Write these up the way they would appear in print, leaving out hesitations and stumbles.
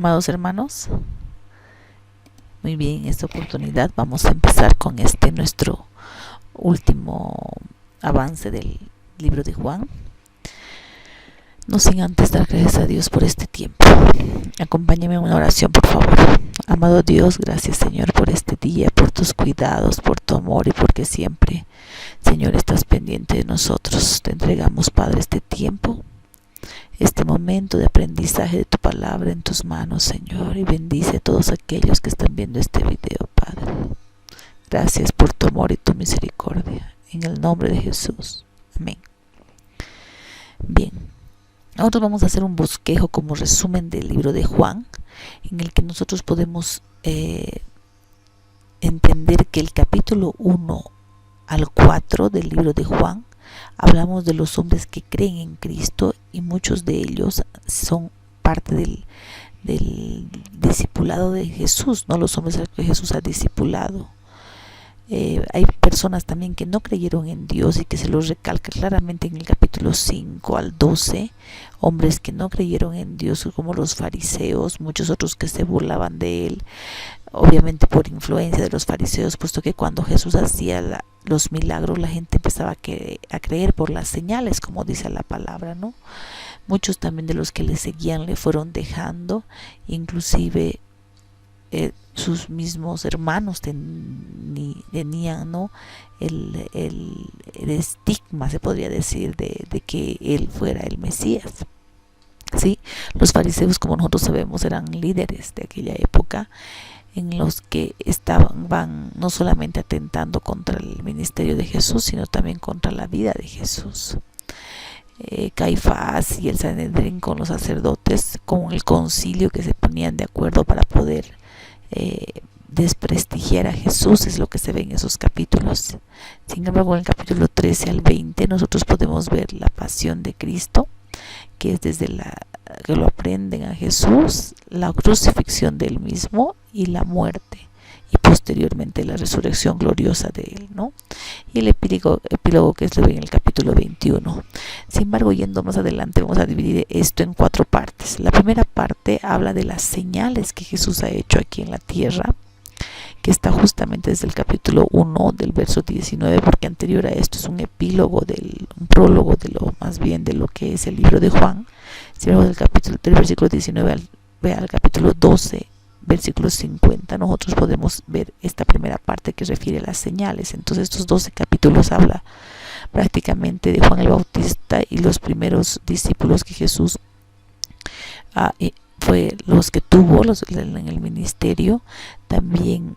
Amados hermanos, muy bien, en esta oportunidad vamos a empezar con nuestro último avance del libro de Juan. No sin antes dar gracias a Dios por este tiempo. Acompáñame en una oración, por favor. Amado Dios, gracias, Señor, por este día, por tus cuidados, por tu amor y porque siempre, Señor, estás pendiente de nosotros. Te entregamos, Padre, este tiempo, este momento de aprendizaje de tu palabra en tus manos, Señor, y bendice a todos aquellos que están viendo este video, Padre. Gracias por tu amor y tu misericordia. En el nombre de Jesús. Amén. Bien, nosotros vamos a hacer un bosquejo como resumen del libro de Juan, en el que nosotros podemos entender que el capítulo 1 al 4 del libro de Juan hablamos de los hombres que creen en Cristo, y muchos de ellos son parte del discipulado de Jesús, no los hombres a los que Jesús ha discipulado. Hay personas también que no creyeron en Dios y que se los recalca claramente en el capítulo 5 al 12, hombres que no creyeron en Dios como los fariseos, muchos otros que se burlaban de él, obviamente por influencia de los fariseos, puesto que cuando Jesús hacía los milagros la gente empezaba a creer por las señales, como dice la palabra, ¿no? Muchos también de los que le seguían le fueron dejando, inclusive sus mismos hermanos tenían, ¿no?, el estigma, se podría decir, de que él fuera el Mesías. ¿Sí? Los fariseos, como nosotros sabemos, eran líderes de aquella época, en los que van no solamente atentando contra el ministerio de Jesús, sino también contra la vida de Jesús. Caifás y el Sanedrín con los sacerdotes, con el concilio, que se ponían de acuerdo para poder desprestigiar a Jesús, es lo que se ve en esos capítulos. Sin embargo, en el capítulo 13 al 20 nosotros podemos ver la pasión de Cristo, que es desde que lo aprenden a Jesús, la crucifixión de él mismo y la muerte, y posteriormente la resurrección gloriosa de él, ¿no? Y el epílogo que se ve en el capítulo 21. Sin embargo, yendo más adelante, vamos a dividir esto en 4 partes. La primera parte habla de las señales que Jesús ha hecho aquí en la tierra, que está justamente desde el capítulo 1 del verso 19, porque anterior a esto es un epílogo, un prólogo de lo que es el libro de Juan. Si vemos del versículo 19 al capítulo 12, versículo 50, nosotros podemos ver esta primera parte que refiere a las señales. Entonces estos 12 capítulos habla prácticamente de Juan el Bautista y los primeros discípulos que Jesús fue los que tuvo en el ministerio. También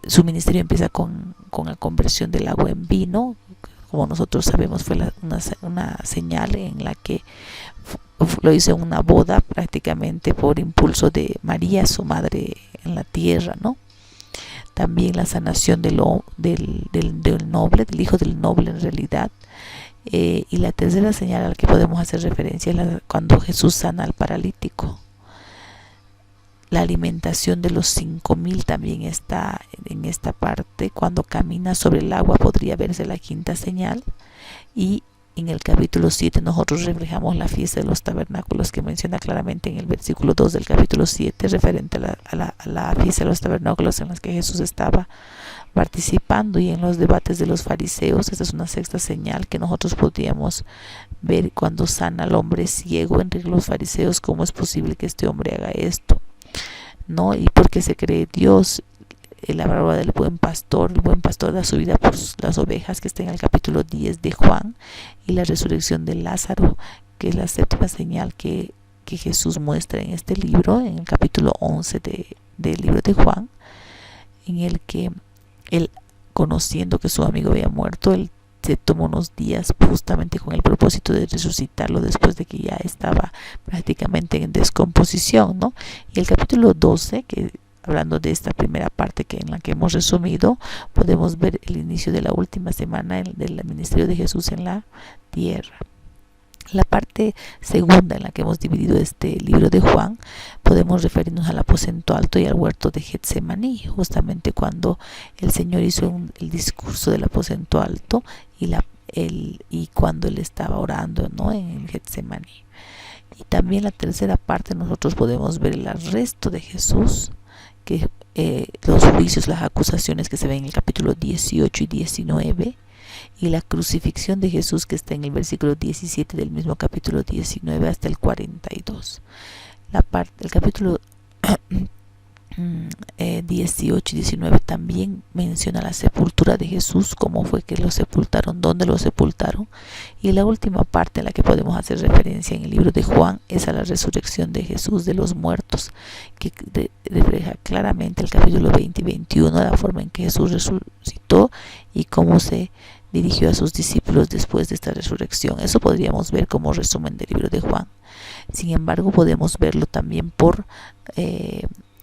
su ministerio empieza con la conversión del agua en vino. Como nosotros sabemos, fue una señal en la que lo hizo en una boda, prácticamente por impulso de María, su madre en la tierra, ¿no? También la sanación del noble, del hijo del noble en realidad. Y la tercera señal a la que podemos hacer referencia es cuando Jesús sana al paralítico. La alimentación de los 5,000 también está en esta parte. Cuando camina sobre el agua podría verse la quinta señal. Y en el capítulo 7 nosotros reflejamos la fiesta de los tabernáculos, que menciona claramente en el versículo 2 del capítulo 7, referente a la fiesta de los tabernáculos en las que Jesús estaba participando, y en los debates de los fariseos. Esta es una sexta señal que nosotros podríamos ver cuando sana al hombre ciego entre los fariseos. ¿Cómo es posible que este hombre haga esto? ¿No? Y porque se cree Dios, la parábola del buen pastor. El buen pastor da su vida por las ovejas, que está en el capítulo 10 de Juan, y la resurrección de Lázaro, que es la séptima señal que Jesús muestra en este libro, en el capítulo 11 del libro de Juan, en el que él, conociendo que su amigo había muerto, él se tomó unos días justamente con el propósito de resucitarlo después de que ya estaba prácticamente en descomposición, ¿no? Y el capítulo 12, que hablando de esta primera parte en la que hemos resumido, podemos ver el inicio de la última semana del ministerio de Jesús en la tierra. La parte segunda en la que hemos dividido este libro de Juan, podemos referirnos al aposento alto y al huerto de Getsemaní, justamente cuando el Señor hizo el discurso del aposento alto y cuando él estaba orando, ¿no?, en el Getsemaní. Y también la tercera parte nosotros podemos ver el arresto de Jesús, que los juicios, las acusaciones que se ven en el capítulo 18 y 19, y la crucifixión de Jesús, que está en el versículo 17 del mismo capítulo 19 hasta el 42. El capítulo 18 y 19 también menciona la sepultura de Jesús, cómo fue que lo sepultaron, dónde lo sepultaron, y la última parte en la que podemos hacer referencia en el libro de Juan es a la resurrección de Jesús de los muertos, que refleja claramente el capítulo 20 y 21, la forma en que Jesús resucitó y cómo se dirigió a sus discípulos después de esta resurrección. Eso podríamos ver como resumen del libro de Juan. Sin embargo, podemos verlo también por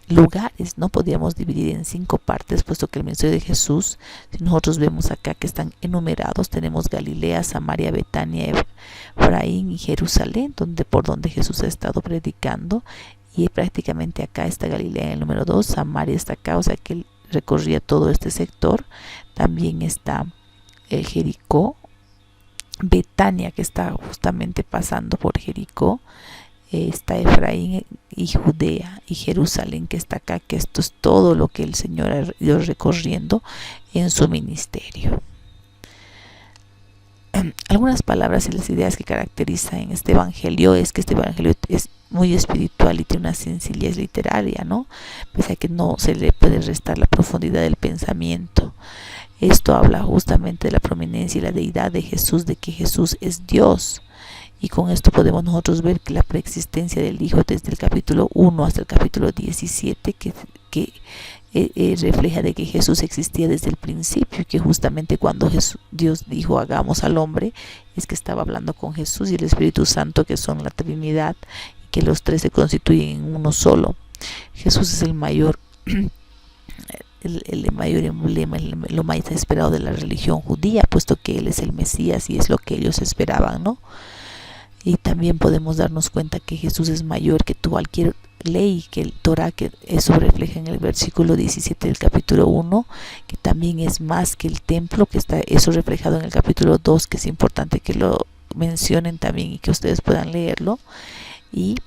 lugares, ¿no? Podríamos dividir en 5 partes, puesto que el ministerio de Jesús, si nosotros vemos acá que están enumerados, tenemos Galilea, Samaria, Betania, Efraín y Jerusalén, por donde Jesús ha estado predicando, y prácticamente acá está Galilea en el número 2, Samaria está acá, o sea que él recorría todo este sector. También está Jericó, Betania, que está justamente pasando por Jericó, está Efraín y Judea, y Jerusalén, que está acá, que esto es todo lo que el Señor ha ido recorriendo en su ministerio. Algunas palabras y las ideas que caracterizan en este evangelio es que este evangelio es muy espiritual y tiene una sencillez literaria, ¿no? Pese a que no se le puede restar la profundidad del pensamiento. Esto habla justamente de la prominencia y la deidad de Jesús, de que Jesús es Dios. Y con esto podemos nosotros ver que la preexistencia del Hijo desde el capítulo 1 hasta el capítulo 17, que refleja de que Jesús existía desde el principio, y que justamente cuando Dios dijo hagamos al hombre, es que estaba hablando con Jesús y el Espíritu Santo, que son la Trinidad, y que los tres se constituyen en uno solo. Jesús es el mayor el mayor emblema, lo más esperado de la religión judía, puesto que Él es el Mesías y es lo que ellos esperaban, ¿no? Y también podemos darnos cuenta que Jesús es mayor que cualquier ley, que el Torah, que eso refleja en el versículo 17 del capítulo 1, que también es más que el templo, que está eso reflejado en el capítulo 2, que es importante que lo mencionen también y que ustedes puedan leerlo, y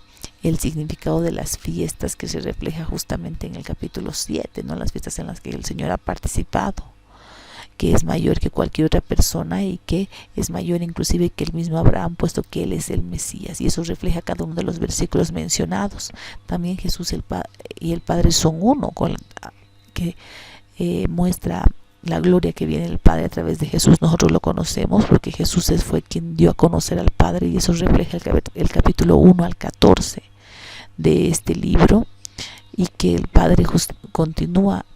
el significado de las fiestas, que se refleja justamente en el capítulo 7, ¿no? Las fiestas en las que el Señor ha participado, que es mayor que cualquier otra persona y que es mayor inclusive que el mismo Abraham, puesto que Él es el Mesías, y eso refleja cada uno de los versículos mencionados. También Jesús y el Padre son uno, que muestra la gloria que viene del Padre a través de Jesús. Nosotros lo conocemos porque Jesús fue quien dio a conocer al Padre, y eso refleja el capítulo 1 al 14 de este libro, y que el Padre continúa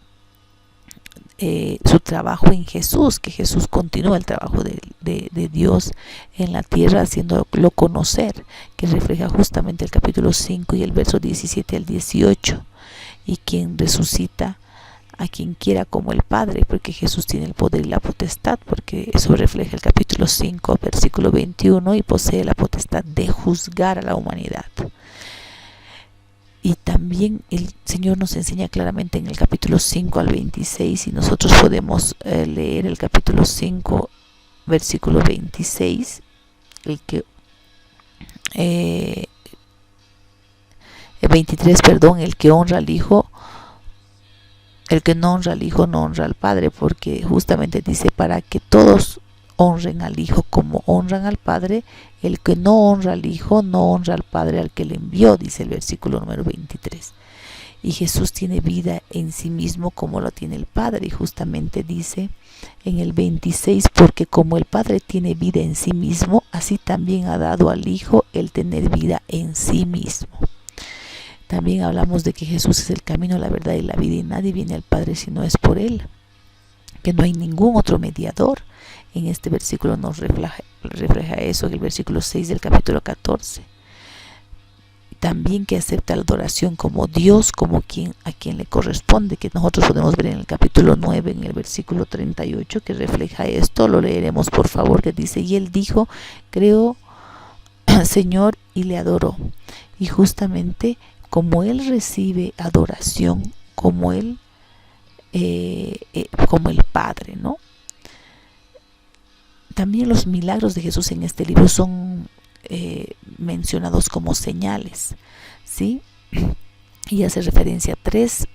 su trabajo en Jesús, que Jesús continúa el trabajo de Dios en la tierra, haciéndolo conocer, que refleja justamente el capítulo 5 y el verso 17 al 18, y quien resucita a quien quiera como el Padre, porque Jesús tiene el poder y la potestad, porque eso refleja el capítulo 5, versículo 21, y posee la potestad de juzgar a la humanidad. Y también el Señor nos enseña claramente en el capítulo 5 al 26, y nosotros podemos leer el capítulo 5, versículo 26, el 23, perdón, el que honra al Hijo, el que no honra al Hijo no honra al Padre, porque justamente dice para que todos honren al Hijo como honran al Padre. El que no honra al Hijo no honra al Padre al que le envió, dice el versículo número 23. Y Jesús tiene vida en sí mismo como lo tiene el Padre, y justamente dice en el 26, porque como el Padre tiene vida en sí mismo, así también ha dado al Hijo el tener vida en sí mismo. También hablamos de que Jesús es el camino, la verdad y la vida, y nadie viene al Padre si no es por Él, que no hay ningún otro mediador. En este versículo nos refleja eso, en el versículo 6 del capítulo 14. También que acepta la adoración como Dios, como a quien le corresponde, que nosotros podemos ver en el capítulo 9, en el versículo 38, que refleja esto. Lo leeremos por favor, que dice: y él dijo, creo, Señor, y le adoró. Y justamente como él recibe adoración, como el Padre, ¿no? También los milagros de Jesús en este libro son mencionados como señales, ¿sí? Y hace referencia a 3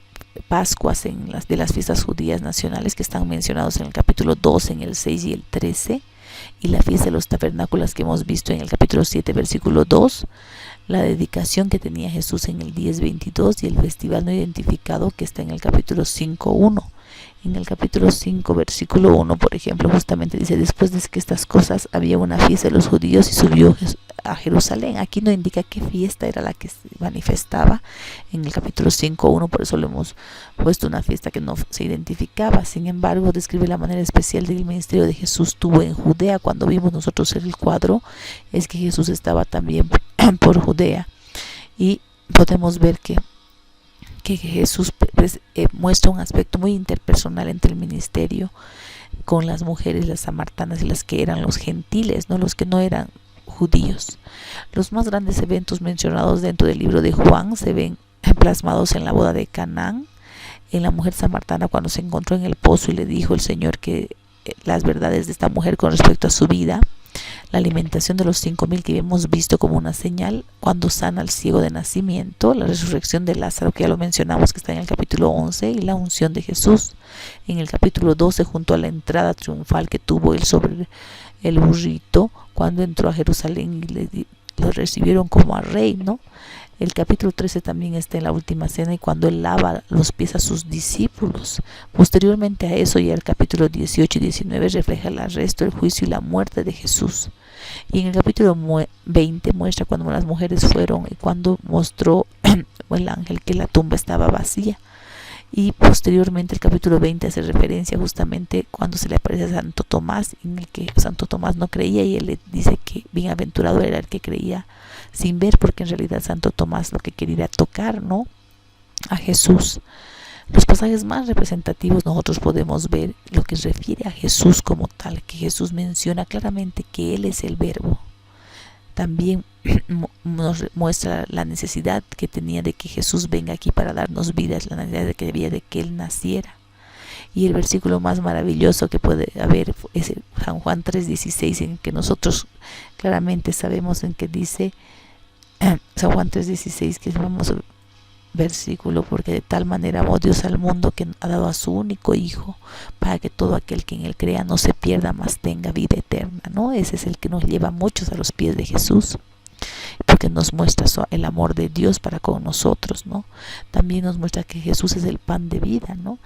Pascuas de las fiestas judías nacionales que están mencionados en el capítulo 2, en el 6 y el 13, y la fiesta de los tabernáculos que hemos visto en el capítulo 7, versículo 2, la dedicación que tenía Jesús en el 10:22 y el festival no identificado que está en el capítulo 5:1. En el capítulo 5, versículo 1, por ejemplo, justamente dice: después de que estas cosas había una fiesta de los judíos y subió a Jerusalén. Aquí no indica qué fiesta era la que se manifestaba en el capítulo 5:1, por eso le hemos puesto una fiesta que no se identificaba. Sin embargo, describe la manera especial del ministerio de Jesús tuvo en Judea. Cuando vimos nosotros el cuadro, es que Jesús estaba también por Judea, y podemos ver que Jesús muestra un aspecto muy interpersonal entre el ministerio con las mujeres, las samartanas y las que eran los gentiles, no los que no eran judíos. Los más grandes eventos mencionados dentro del libro de Juan se ven plasmados en la boda de Canaán, en la mujer samaritana cuando se encontró en el pozo y le dijo el Señor que las verdades de esta mujer con respecto a su vida, la alimentación de los 5,000 que hemos visto como una señal, cuando sana al ciego de nacimiento, la resurrección de Lázaro, que ya lo mencionamos, que está en el capítulo 11, y la unción de Jesús en el capítulo 12, junto a la entrada triunfal que tuvo él sobre el burrito cuando entró a Jerusalén y lo recibieron como a rey, ¿no? El capítulo 13 también está en la última cena y cuando él lava los pies a sus discípulos. Posteriormente a eso, ya el capítulo 18 y 19 refleja el arresto, el juicio y la muerte de Jesús. Y en el capítulo 20 muestra cuando las mujeres fueron y cuando mostró el ángel que la tumba estaba vacía. Y posteriormente el capítulo 20 hace referencia justamente cuando se le aparece a Santo Tomás, en el que Santo Tomás no creía y él le dice que bienaventurado era el que creía sin ver, porque en realidad Santo Tomás lo que quería era tocar, ¿no?, a Jesús. Los pasajes más representativos nosotros podemos ver lo que refiere a Jesús como tal, que Jesús menciona claramente que Él es el Verbo. También nos muestra la necesidad que tenía de que Jesús venga aquí para darnos vida, la necesidad que había de que Él naciera. Y el versículo más maravilloso que puede haber es San Juan 3:16, en que nosotros claramente sabemos en que dice San Juan 3:16, que es el famoso versículo: porque de tal manera amó Dios al mundo que ha dado a su único Hijo, para que todo aquel que en él crea no se pierda, mas tenga vida eterna, ¿no? Ese es el que nos lleva a muchos a los pies de Jesús, porque nos muestra el amor de Dios para con nosotros, ¿no? También nos muestra que Jesús es el pan de vida, ¿no?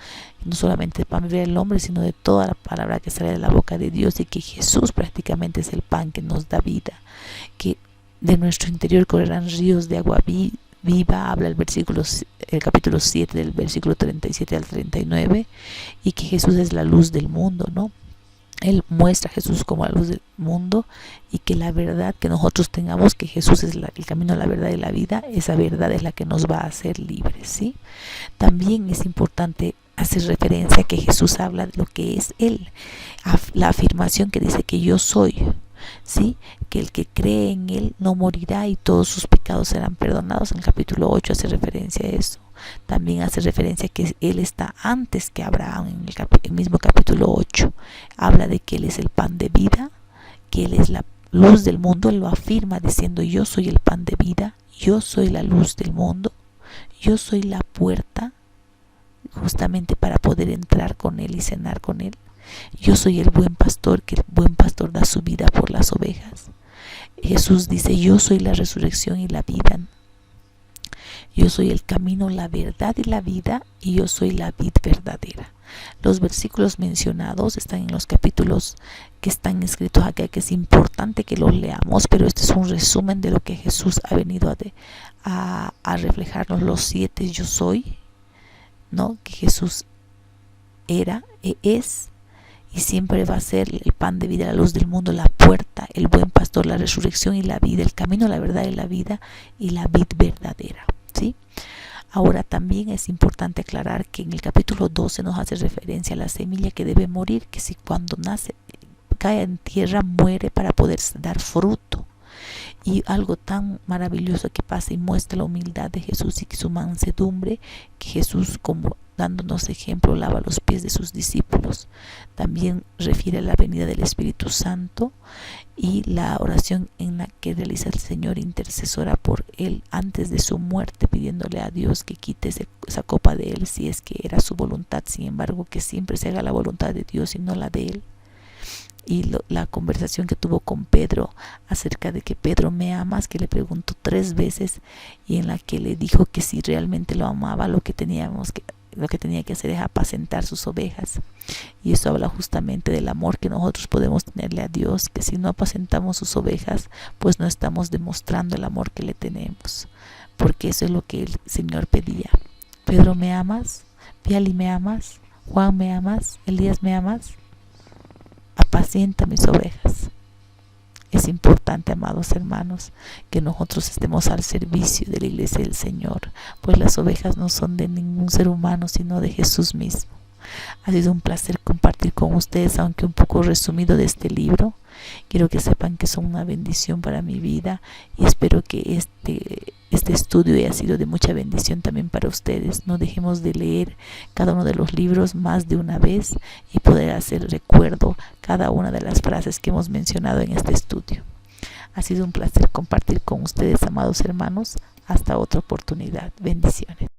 No solamente el pan de vida del hombre, sino de toda la palabra que sale de la boca de Dios, y que Jesús prácticamente es el pan que nos da vida, que de nuestro interior correrán ríos de agua viva, habla el capítulo 7 del versículo 37 al 39, y que Jesús es la luz del mundo, ¿no? Él muestra a Jesús como la luz del mundo, y que la verdad que nosotros tengamos, que Jesús es el camino, la verdad y la vida, esa verdad es la que nos va a hacer libres, ¿sí? También es importante hacer referencia a que Jesús habla de lo que es Él, la afirmación que dice que yo soy, ¿sí? Que el que cree en Él no morirá y todos sus pecados serán perdonados. En el capítulo 8 hace referencia a eso. También hace referencia a que Él está antes que Abraham. En el mismo capítulo 8 habla de que Él es el pan de vida, que Él es la luz del mundo. Él lo afirma diciendo: yo soy el pan de vida, yo soy la luz del mundo, yo soy la puerta, justamente para poder entrar con Él y cenar con Él. Yo soy el buen pastor, que el buen pastor da su vida por las ovejas. Jesús dice: yo soy la resurrección y la vida. Yo soy el camino, la verdad y la vida, y yo soy la vid verdadera. Los versículos mencionados están en los capítulos que están escritos acá, que es importante que los leamos, pero este es un resumen de lo que Jesús ha venido a reflejarnos, los 7 yo soy, ¿no? Que Jesús era, es y siempre va a ser el pan de vida, la luz del mundo, la puerta, el buen pastor, la resurrección y la vida, el camino, la verdad y la vida, y la vid verdadera, ¿sí? Ahora también es importante aclarar que en el capítulo 12 nos hace referencia a la semilla que debe morir, que si cuando nace, cae en tierra, muere para poder dar fruto. Y algo tan maravilloso que pasa y muestra la humildad de Jesús y su mansedumbre, que Jesús, como dándonos ejemplo, lava los pies de sus discípulos. También refiere a la venida del Espíritu Santo y la oración en la que realiza el Señor intercesora por él antes de su muerte, pidiéndole a Dios que quite esa copa de él si es que era su voluntad. Sin embargo, que siempre se haga la voluntad de Dios y no la de él. Y la conversación que tuvo con Pedro acerca de que Pedro, ¿me amas?, que le preguntó 3 veces, y en la que le dijo que si realmente lo amaba, lo que tenía que hacer es apacentar sus ovejas. Y eso habla justamente del amor que nosotros podemos tenerle a Dios, que si no apacentamos sus ovejas, pues no estamos demostrando el amor que le tenemos, porque eso es lo que el Señor pedía. Pedro, ¿me amas? Piali, ¿me amas? Juan, ¿me amas? Elías, ¿me amas? Apacienta mis ovejas. Es importante, amados hermanos, que nosotros estemos al servicio de la iglesia del Señor, pues las ovejas no son de ningún ser humano, sino de Jesús mismo. Ha sido un placer compartir con ustedes, aunque un poco resumido, de este libro. Quiero que sepan que son una bendición para mi vida, y espero que este estudio haya sido de mucha bendición también para ustedes. No dejemos de leer cada uno de los libros más de una vez y poder hacer recuerdo cada una de las frases que hemos mencionado en este estudio. Ha sido un placer compartir con ustedes, amados hermanos. Hasta otra oportunidad. Bendiciones.